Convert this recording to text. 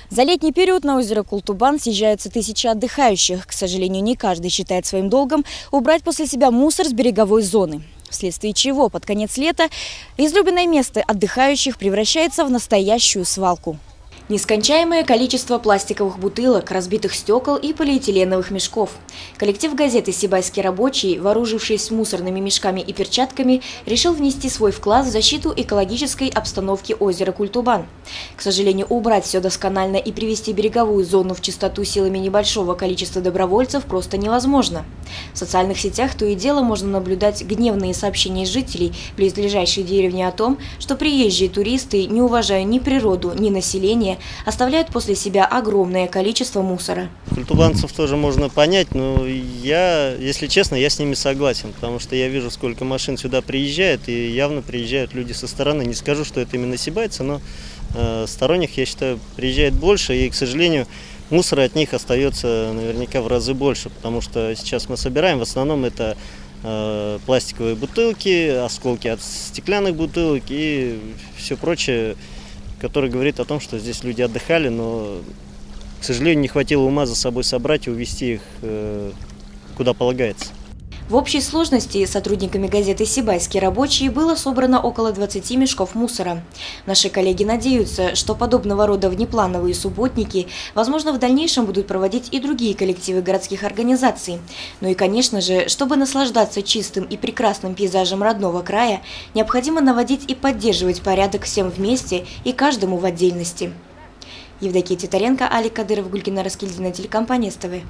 За летний период на озеро Култубан съезжаются тысячи отдыхающих. К сожалению, не каждый считает своим долгом убрать после себя мусор с береговой зоны. Вследствие чего под конец лета излюбленное место отдыхающих превращается в настоящую свалку. Нескончаемое количество пластиковых бутылок, разбитых стекол и полиэтиленовых мешков. Коллектив газеты «Сибайский рабочий», вооружившись мусорными мешками и перчатками, решил внести свой вклад в защиту экологической обстановки озера Култубан. К сожалению, убрать все досконально и привести береговую зону в чистоту силами небольшого количества добровольцев просто невозможно. В социальных сетях то и дело можно наблюдать гневные сообщения жителей близлежащей деревни о том, что приезжие туристы, не уважая ни природу, ни население, оставляют после себя огромное количество мусора. Культубанцев тоже можно понять, но если честно, я с ними согласен, потому что я вижу, сколько машин сюда приезжает, и явно приезжают люди со стороны. Не скажу, что это именно сибайцы, но сторонних, я считаю, приезжает больше, и, к сожалению, мусора от них остается наверняка в разы больше, потому что сейчас мы собираем, в основном это пластиковые бутылки, осколки от стеклянных бутылок и все прочее, который говорит о том, что здесь люди отдыхали, но, к сожалению, не хватило ума за собой собрать и увезти их куда полагается. В общей сложности сотрудниками газеты «Сибайский рабочий» было собрано около 20 мешков мусора. Наши коллеги надеются, что подобного рода внеплановые субботники, возможно, в дальнейшем будут проводить и другие коллективы городских организаций. Ну и, конечно же, чтобы наслаждаться чистым и прекрасным пейзажем родного края, необходимо наводить и поддерживать порядок всем вместе и каждому в отдельности. Евдокия Титаренко, Алик Кадыров, Гулькина Раскильдина, телекомпания СТВ.